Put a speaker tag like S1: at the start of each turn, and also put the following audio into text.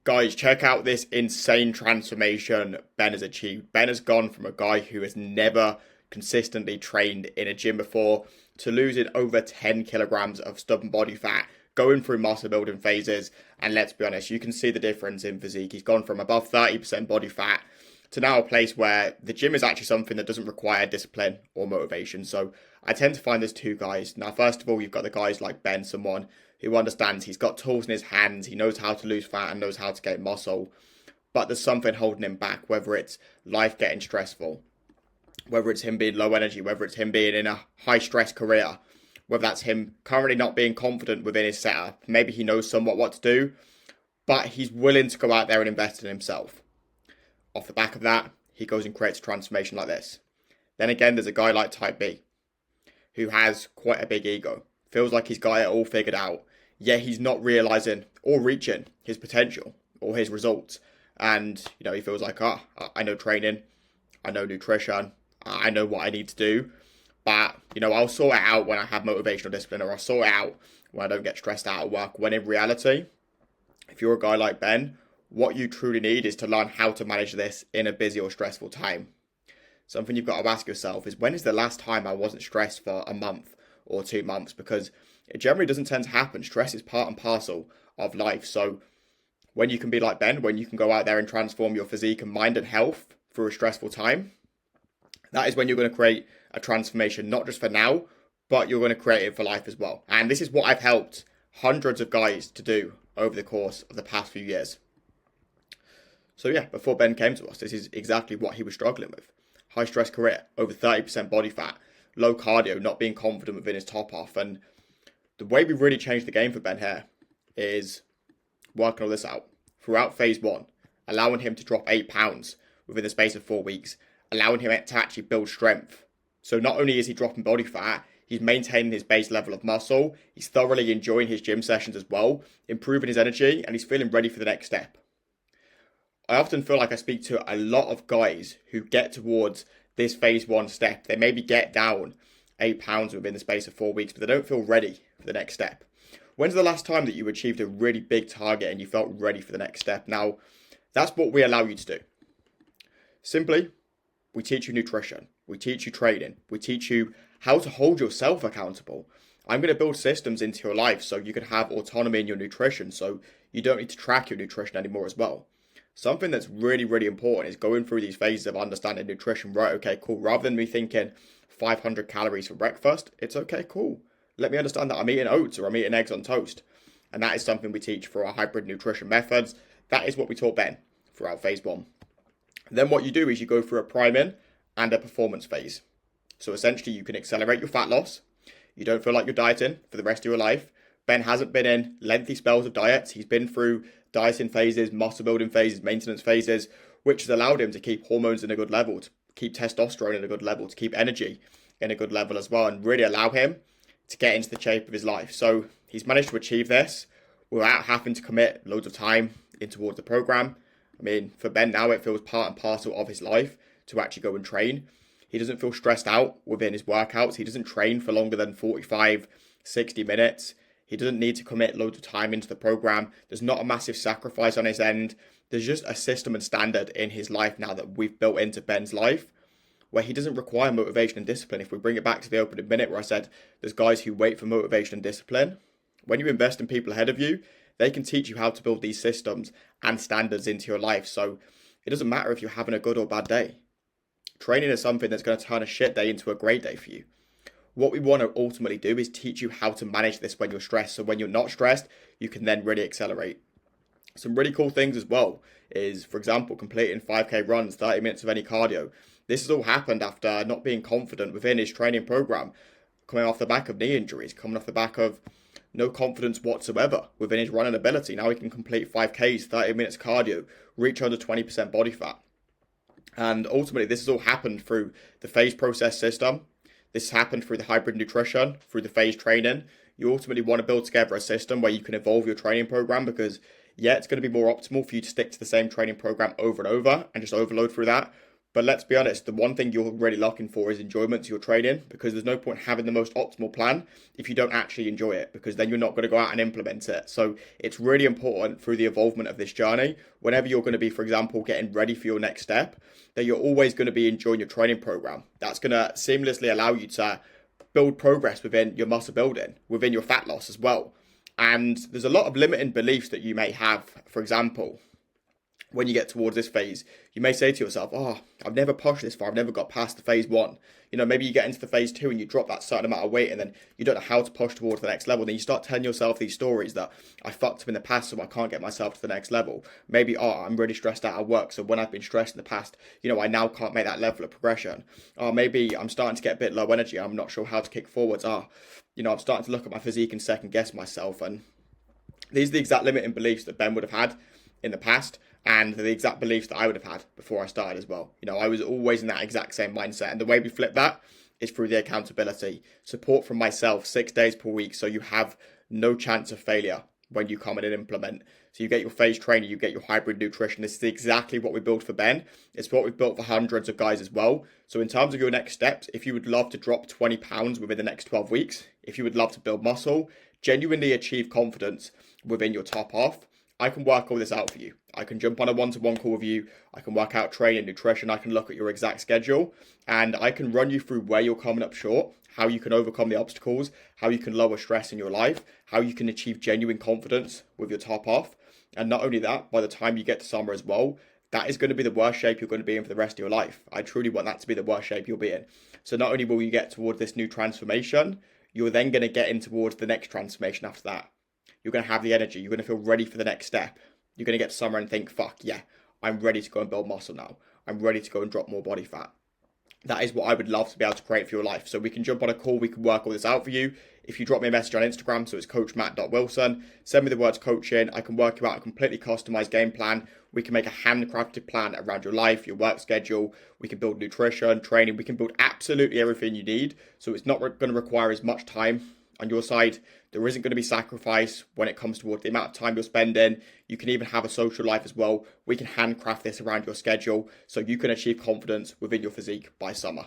S1: Guys, check out this insane transformation Ben has achieved. Ben has gone from a guy who has never consistently trained in a gym before to losing over 10 kilograms of stubborn body fat, going through muscle building phases. And let's be honest, you can see the difference in physique. He's gone from above 30% body fat to now a place where the gym is actually something that doesn't require discipline or motivation. So I tend to find there's two guys. Now, first of all, you've got the guys like Ben, someone who understands he's got tools in his hands, he knows how to lose fat and knows how to gain muscle, but there's something holding him back, whether it's life getting stressful, whether it's him being low energy, whether it's him being in a high stress career, whether that's him currently not being confident within his setup. Maybe he knows somewhat what to do, but he's willing to go out there and invest in himself. Off the back of that, he goes and creates a transformation like this. Then again, there's a guy like Type B, who has quite a big ego, feels like he's got it all figured out, yet he's not realizing or reaching his potential or his results. And, he feels like, I know training, I know nutrition, I know what I need to do, but, I'll sort it out when I have motivational discipline, or I'll sort it out when I don't get stressed out at work. When in reality, if you're a guy like Ben, what you truly need is to learn how to manage this in a busy or stressful time. Something you've got to ask yourself is, when is the last time I wasn't stressed for a month or 2 months? Because it generally doesn't tend to happen. Stress is part and parcel of life. So when you can be like Ben, when you can go out there and transform your physique and mind and health through a stressful time, that is when you're going to create a transformation, not just for now, but you're going to create it for life as well. And this is what I've helped hundreds of guys to do over the course of the past few years. So yeah, before Ben came to us, this is exactly what he was struggling with. High stress career, over 30% body fat, low cardio, not being confident within his top off. And the way we really changed the game for Ben here is working all this out throughout phase one, allowing him to drop 8 pounds within the space of 4 weeks, allowing him to actually build strength. So not only is he dropping body fat, he's maintaining his base level of muscle, he's thoroughly enjoying his gym sessions as well, improving his energy, and he's feeling ready for the next step. I often feel like I speak to a lot of guys who get towards this phase one step. They maybe get down 8 pounds within the space of 4 weeks, but they don't feel ready for the next step. When's the last time that you achieved a really big target and you felt ready for the next step? Now, that's what we allow you to do. Simply, we teach you nutrition. We teach you training. We teach you how to hold yourself accountable. I'm going to build systems into your life so you can have autonomy in your nutrition, so you don't need to track your nutrition anymore as well. Something that's really, really important is going through these phases of understanding nutrition. Right, okay, cool. Rather than me thinking 500 calories for breakfast, it's okay, cool. Let me understand that I'm eating oats or I'm eating eggs on toast. And that is something we teach for our hybrid nutrition methods. That is what we taught Ben throughout phase one. Then what you do is you go through a priming and a performance phase. So essentially you can accelerate your fat loss. You don't feel like you're dieting for the rest of your life. Ben hasn't been in lengthy spells of diets. He's been through dieting phases, muscle building phases, maintenance phases, which has allowed him to keep hormones in a good level, to keep testosterone in a good level, to keep energy in a good level as well, and really allow him to get into the shape of his life. So he's managed to achieve this without having to commit loads of time in towards the program. I mean, for Ben now, it feels part and parcel of his life to actually go and train. He doesn't feel stressed out within his workouts. He doesn't train for longer than 45, 60 minutes. He doesn't need to commit loads of time into the program. There's not a massive sacrifice on his end. There's just a system and standard in his life now that we've built into Ben's life, where he doesn't require motivation and discipline. If we bring it back to the opening minute where I said there's guys who wait for motivation and discipline, when you invest in people ahead of you, they can teach you how to build these systems and standards into your life. So it doesn't matter if you're having a good or bad day. Training is something that's going to turn a shit day into a great day for you. What we want to ultimately do is teach you how to manage this when you're stressed. So when you're not stressed, you can then really accelerate. Some really cool things as well is, for example, completing 5K runs, 30 minutes of any cardio. This has all happened after not being confident within his training program, coming off the back of knee injuries, coming off the back of no confidence whatsoever within his running ability. Now he can complete 5Ks, 30 minutes cardio, reach under 20% body fat. And ultimately, this has all happened through the phase process system. This happened through the hybrid nutrition, through the phase training. You ultimately want to build together a system where you can evolve your training program, because yeah, it's going to be more optimal for you to stick to the same training program over and over and just overload through that. But let's be honest, the one thing you're really looking for is enjoyment to your training, because there's no point having the most optimal plan if you don't actually enjoy it, because then you're not going to go out and implement it. So it's really important through the involvement of this journey, whenever you're going to be, for example, getting ready for your next step, that you're always going to be enjoying your training program. That's going to seamlessly allow you to build progress within your muscle building, within your fat loss as well. And there's a lot of limiting beliefs that you may have. For example, when you get towards this phase, you may say to yourself, oh, I've never pushed this far. I've never got past the phase 1. Maybe you get into the phase 2 and you drop that certain amount of weight and then you don't know how to push towards the next level. Then you start telling yourself these stories that I fucked up in the past, so I can't get myself to the next level. Maybe, I'm really stressed out at work, so when I've been stressed in the past, I now can't make that level of progression. Or maybe I'm starting to get a bit low energy. I'm not sure how to kick forwards. I'm starting to look at my physique and second guess myself. And these are the exact limiting beliefs that Ben would have had in the past, and the exact beliefs that I would have had before I started as well. I was always in that exact same mindset. And the way we flip that is through the accountability, support from myself 6 days per week. So you have no chance of failure when you come in and implement. So you get your phase training, you get your hybrid nutrition. This is exactly what we built for Ben. It's what we've built for hundreds of guys as well. So in terms of your next steps, if you would love to drop 20 pounds within the next 12 weeks, if you would love to build muscle, genuinely achieve confidence within your top half, I can work all this out for you. I can jump on a one-to-one call with you. I can work out training, nutrition. I can look at your exact schedule, and I can run you through where you're coming up short, how you can overcome the obstacles, how you can lower stress in your life, how you can achieve genuine confidence with your top half. And not only that, by the time you get to summer as well, that is going to be the worst shape you're going to be in for the rest of your life. I truly want that to be the worst shape you'll be in. So not only will you get towards this new transformation, you're then going to get in towards the next transformation after that. You're going to have the energy. You're going to feel ready for the next step. You're going to get to summer and think, fuck yeah, I'm ready to go and build muscle now. I'm ready to go and drop more body fat. That is what I would love to be able to create for your life. So we can jump on a call. We can work all this out for you. If you drop me a message on Instagram, so it's coachmatt.wilson, send me the words coaching. I can work you out a completely customized game plan. We can make a handcrafted plan around your life, your work schedule. We can build nutrition, training. We can build absolutely everything you need. So it's not going to require as much time on your side. There isn't going to be sacrifice when it comes towards the amount of time you're spending. You can even have a social life as well. We can handcraft this around your schedule so you can achieve confidence within your physique by summer.